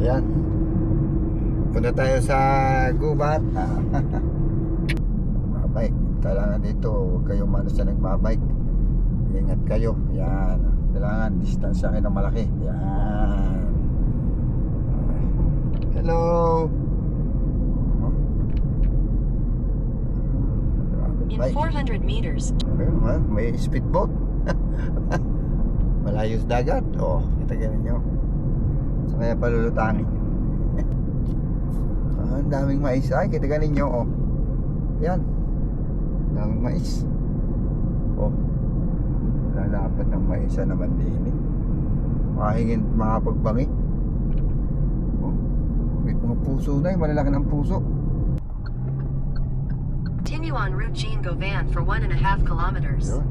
Ayan. Punta tayo sa gubat. Mabike. Kailangan dito, huwag kayong mano sa nagbabike. Ingat kayo. Ayan. Kailangan distansya kayo ng malaki. Ayan. Hello. In 400 meters. May speedboat. Malayo sa dagat. Oh, kita ganun nyo. So kaya palulutangin. Ang daming mais. Ay, kita ganun nyo. Oh. Yan. Daming mais. Oh. Lalapat ng mais na naman din eh. Makahingin, makapagbangi. Oh. May mga puso na eh. Malalaki ng puso. Continue on Route Jean Govan for 1.5 kilometers. Yun.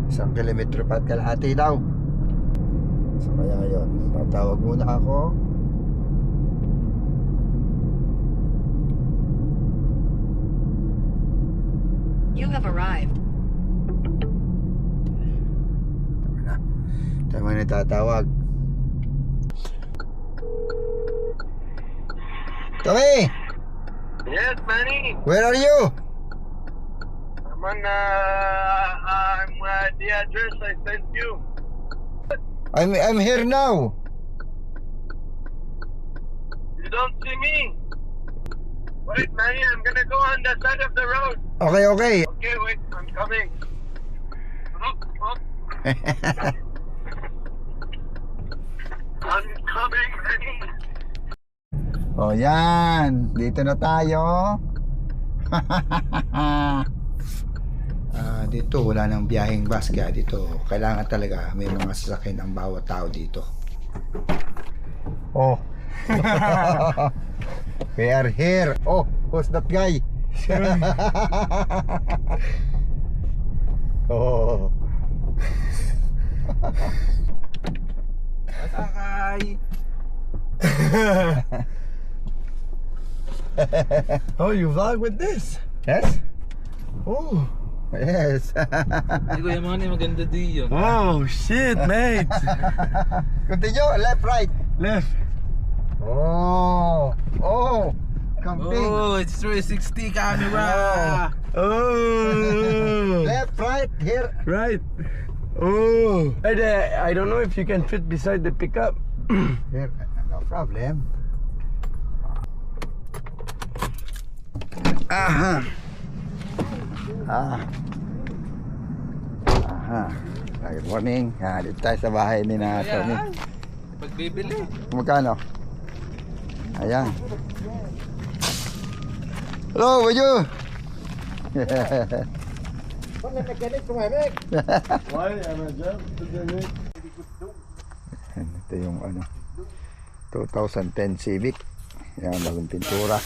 1 kilometro pa at kalahati daw. So kaya yun, tatawag muna ako. You have arrived. Tama na tatawag. Tommy! Yes, Manny. Where are you? I'm on the address I sent you. I'm here now. You don't see me. Wait, Manny, I'm gonna go on the side of the road. Okay, okay. Okay, wait, I'm coming. Oh. I'm coming, Manny. Oh, yan. Dito na tayo. Dito wala nang biyaheng bus, kaya dito kailangan talaga may mga sasakyan ang bawat tao dito. Oh. We are here. Oh, who's that guy? Oh. Sakay. Oh, you vlog with this? Yes? Oh. Yes. Hindi ko yung maganda di yun. Oh shit, mate. Continue, left, right. Left. Oh. Oh. Camping. Oh, it's 360 camera. Oh. Left, right, here. Right. Oh. Hey, I don't know if you can fit beside the pickup. Here, no problem. Aha. Aha. Good morning. Dito tayo sa bahay ni na Tony. Pagbibili. Magkano? Ayan. Hello, Bayu. Ito yung ano 2010 Civic. Yan, bagong pintura.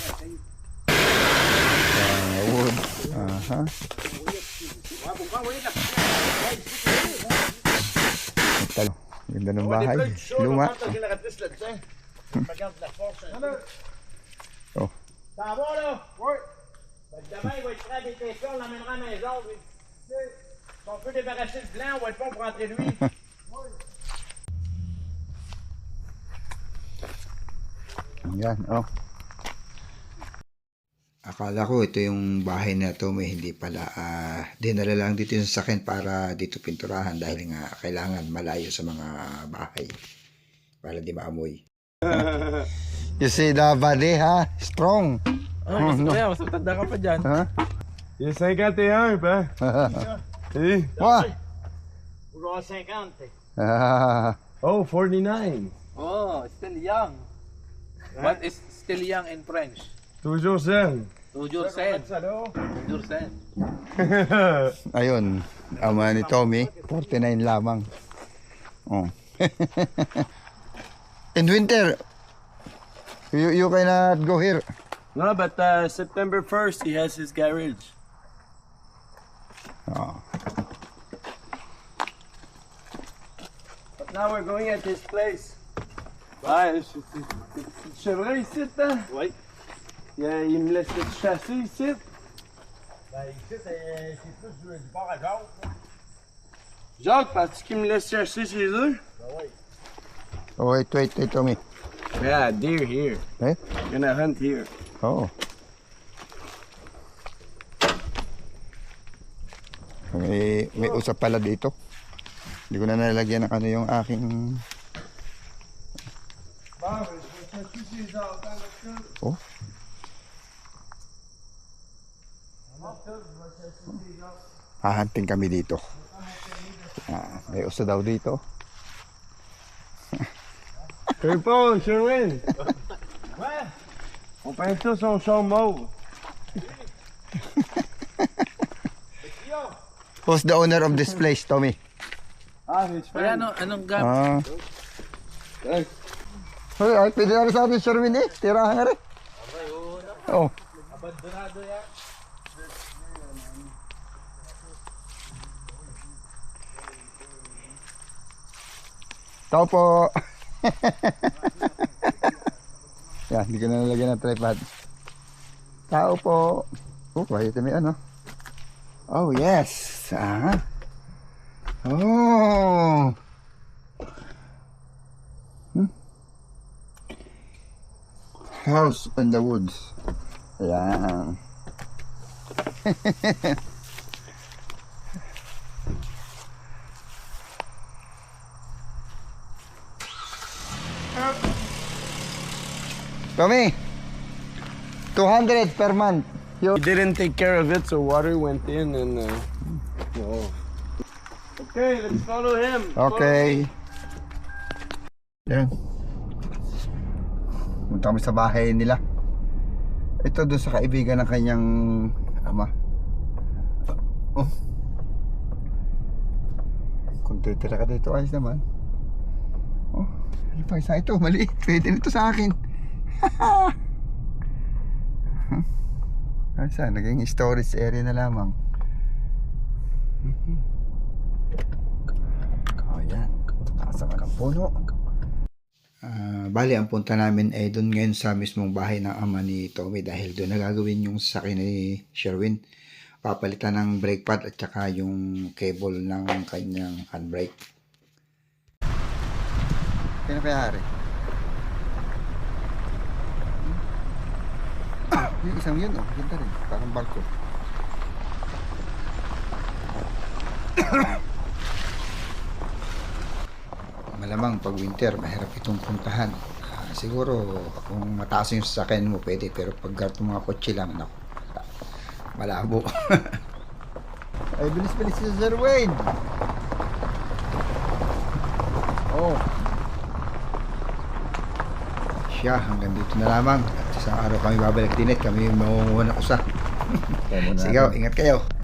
Wood. Aha. Ito. Ganda ng bahay. Luma. Oh. Ça va là? Oui. Demain, il va être prêt à des questions, on l'emmènera à la maison. Si on peut débarrasser le blanc, on va être bon pour rentrer lui. Yan, oh. Akala ko ito yung bahay na to, may hindi pala. Dinala lang dito yung sasakyan para dito pinturahan dahil nga kailangan malayo sa mga bahay para di maamoy. You see the body, ha? Strong. Oh, mas kaya, mas matanda ka pa dyan. Huh? Il y a 51, ben. Hey. What? Pour 50. Oh, 49. Oh, still young. What is still young in French? Toujours jeune. Toujours sen. Toujours sen. Ayun, ama ni Tommy, 49 lamang. Oh. In winter, you cannot go here. No, but September 1st, he has his garage. Oh. But now we're going at his place. Ouais, c'est vrai ici, hein? Oui. Il me laisse chasser ici. Ben, ici, c'est plus du bord à Jacques. Jacques, penses-tu qu'il me laisse chasser chez eux? Ben oui. Oh, wait, Tommy. Yeah, deer here. Eh? Gonna hunt here. Oo. May usap pala dito. Hindi ko na nalagyan ng ano yung aking... Oh. Hahanting kami dito. May usa daw dito. Hey Paul, Sherwin. On peint tous son champ mauve. Who's the owner of this place, Tommy? Ah, his Kaya friend. anong gap? Ay, pwede na rin sa atin, Sherwin eh. Tirahan nga rin. Oh. Abandonado yan. Tao po. Yan, hindi ko na nalagyan ng tripod. Tao po. Oh, quiet may ano. Oh, yes. Oh. House in the woods. Ayan. Tommy, 200 per month. He didn't take care of it, so water went in and. Oh. Okay, let's follow him. Okay. Yan. Punta kami sa bahay nila. Ito doon sa kaibigan ng kanyang ama. Oh. Kung titira ka dito, ayos naman. Oh, ano pa isa ito? Maliit. Pwede nito sa akin. Asa, naging storage area na lamang. Oh, yan. Taas naman ang puno. Bali, ang punta namin ay doon ngayon sa mismong bahay ng ama ni Tommy dahil doon nagagawin yung sakin ni Sherwin. Papalitan ng brake pad at saka yung cable ng kanyang handbrake. Kaya kayari? Yung isang yun, oh, ganda rin. Parang barko. Malamang pag winter, mahirap itong puntahan. Siguro, kung mataas yung sasakyan mo, pwede. Pero pag garto mga kotse lang, naku, malabo. Ay, bilis-bilis si Sir Wade. Oh. Siya, hanggang dito na lamang. At isang araw kami babalik din at kami maunguha ng usa. Sigaw, ingat kayo.